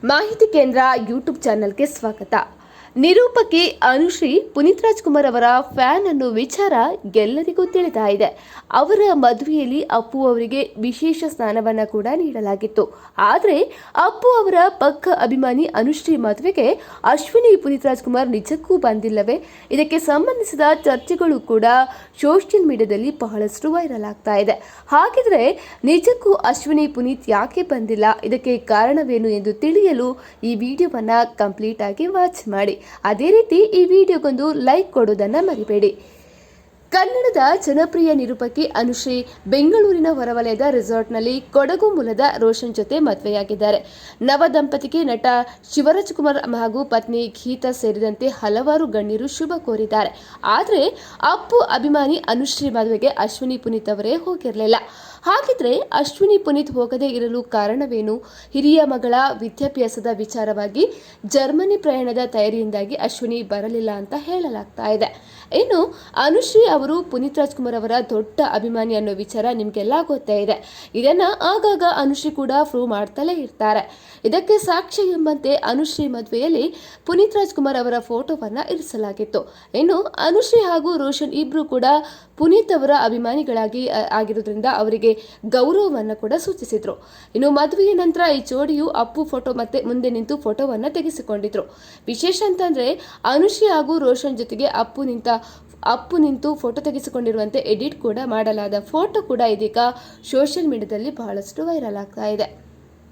ಮಾಹಿತಿ ಕೇಂದ್ರ ಯೂಟ್ಯೂಬ್ ಚಾನೆಲ್ಗೆ ಸ್ವಾಗತ. ನಿರೂಪಕಿ ಅನುಶ್ರೀ ಪುನೀತ್ ರಾಜ್ಕುಮಾರ್ ಅವರ ಫ್ಯಾನ್ ಅನ್ನೋ ವಿಚಾರ ಎಲ್ಲರಿಗೂ ತಿಳಿತಾ ಇದೆ. ಅವರ ಮದುವೆಯಲ್ಲಿ ಅಪ್ಪು ಅವರಿಗೆ ವಿಶೇಷ ಸ್ಥಾನವನ್ನ ಕೂಡ ನೀಡಲಾಗಿತ್ತು. ಆದರೆ ಅಪ್ಪು ಅವರ ಪಕ್ಕ ಅಭಿಮಾನಿ ಅನುಶ್ರೀ ಮದುವೆಗೆ ಅಶ್ವಿನಿ ಪುನೀತ್ ರಾಜ್ಕುಮಾರ್ ನಿಜಕ್ಕೂ ಬಂದಿಲ್ಲವೇ? ಇದಕ್ಕೆ ಸಂಬಂಧಿಸಿದ ಚರ್ಚೆಗಳು ಕೂಡ ಸೋಷಿಯಲ್ ಮೀಡಿಯಾದಲ್ಲಿ ಬಹಳಷ್ಟು ವೈರಲ್ ಆಗ್ತಾ ಇದೆ. ಹಾಗಿದ್ರೆ ನಿಜಕ್ಕೂ ಅಶ್ವಿನಿ ಪುನೀತ್ ಯಾಕೆ ಬಂದಿಲ್ಲ, ಇದಕ್ಕೆ ಕಾರಣವೇನು ಎಂದು ತಿಳಿಯಲು ಈ ವಿಡಿಯೋವನ್ನ ಕಂಪ್ಲೀಟ್ ಆಗಿ ವಾಚ್ ಮಾಡಿ. ಅದೇ ರೀತಿ ಈ ವಿಡಿಯೋಗೊಂದು ಲೈಕ್ ಕೊಡೋದನ್ನ ಮರಿಬೇಡಿ. ಕನ್ನಡದ ಜನಪ್ರಿಯ ನಿರೂಪಕಿ ಅನುಶ್ರೀ ಬೆಂಗಳೂರಿನ ಹೊರವಲಯದ ರೆಸಾರ್ಟ್ನಲ್ಲಿ ಕೊಡಗು ಮೂಲದ ರೋಷನ್ ಜೊತೆ ಮದುವೆಯಾಗಿದ್ದಾರೆ. ನವ ದಂಪತಿಗೆ ನಟ ಶಿವರಾಜ್ಕುಮಾರ್ ಹಾಗೂ ಪತ್ನಿ ಗೀತಾ ಸೇರಿದಂತೆ ಹಲವಾರು ಗಣ್ಯರು ಶುಭ ಕೋರಿದ್ದಾರೆ. ಆದರೆ ಅಪ್ಪು ಅಭಿಮಾನಿ ಅನುಶ್ರೀ ಮದುವೆಗೆ ಅಶ್ವಿನಿ ಪುನೀತ್ ಅವರೇ ಹೋಗಿರಲಿಲ್ಲ. ಹಾಗಿದ್ರೆ ಅಶ್ವಿನಿ ಪುನೀತ್ ಹೋಗದೇ ಇರಲು ಕಾರಣವೇನು? ಹಿರಿಯ ಮಗಳ ವಿದ್ಯಾಭ್ಯಾಸದ ವಿಚಾರವಾಗಿ ಜರ್ಮನಿ ಪ್ರಯಾಣದ ತಯಾರಿಯಿಂದಾಗಿ ಅಶ್ವಿನಿ ಬರಲಿಲ್ಲ ಅಂತ ಹೇಳಲಾಗ್ತಾ ಇದೆ. ಇನ್ನು ಅನುಶ್ರೀ ಅವರು ಪುನೀತ್ ರಾಜ್ಕುಮಾರ್ ಅವರ ದೊಡ್ಡ ಅಭಿಮಾನಿ ಅನ್ನೋ ವಿಚಾರ ನಿಮಗೆಲ್ಲ ಗೊತ್ತೇ ಇದೆ. ಇದನ್ನ ಆಗಾಗ ಅನುಶ್ರೀ ಕೂಡ ಪ್ರೂವ್ ಮಾಡ್ತಲೇ ಇರ್ತಾರೆ. ಇದಕ್ಕೆ ಸಾಕ್ಷಿ ಎಂಬಂತೆ ಅನುಶ್ರೀ ಮದುವೆಯಲ್ಲಿ ಪುನೀತ್ ರಾಜ್ಕುಮಾರ್ ಅವರ ಫೋಟೋವನ್ನ ಇರಿಸಲಾಗಿತ್ತು. ಇನ್ನು ಅನುಶ್ರೀ ಹಾಗೂ ರೋಷನ್ ಇಬ್ರು ಕೂಡ ಪುನೀತ್ ಅವರ ಅಭಿಮಾನಿಗಳಾಗಿ ಆಗಿರೋದ್ರಿಂದ ಅವರಿಗೆ ಗೌರವವನ್ನು ಕೂಡ ಸೂಚಿಸಿದ್ರು. ಇನ್ನು ಮದುವೆಯ ನಂತರ ಈ ಜೋಡಿಯು ಅಪ್ಪು ಫೋಟೋ ಮತ್ತೆ ಮುಂದೆ ನಿಂತು ಫೋಟೋವನ್ನ ತೆಗೆಸಿಕೊಂಡಿದ್ರು. ವಿಶೇಷ ಅಂತಂದ್ರೆ ಅನುಶ್ರೀ ಹಾಗೂ ರೋಷನ್ ಜೊತೆಗೆ ಅಪ್ಪು ನಿಂತು ಫೋಟೋ ತೆಗೆಸಿಕೊಂಡಿರುವಂತೆ ಎಡಿಟ್ ಕೂಡ ಮಾಡಲಾದ ಫೋಟೋ ಕೂಡ ಇದೀಗ ಸೋಷಿಯಲ್ ಮೀಡಿಯಾದಲ್ಲಿ ಬಹಳಷ್ಟು ವೈರಲ್ ಆಗ್ತಾ ಇದೆ.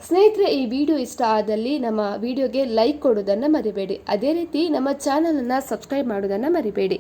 ಸ್ನೇಹಿತರೆ, ಈ ವಿಡಿಯೋ ಇಷ್ಟ ಆದಲ್ಲಿ ನಮ್ಮ ವಿಡಿಯೋಗೆ ಲೈಕ್ ಕೊಡೋದನ್ನ ಮರಿಬೇಡಿ. ಅದೇ ರೀತಿ ನಮ್ಮ ಚಾನಲ್ ಅನ್ನ ಸಬ್ಸ್ಕ್ರೈಬ್ ಮಾಡೋದನ್ನ ಮರಿಬೇಡಿ.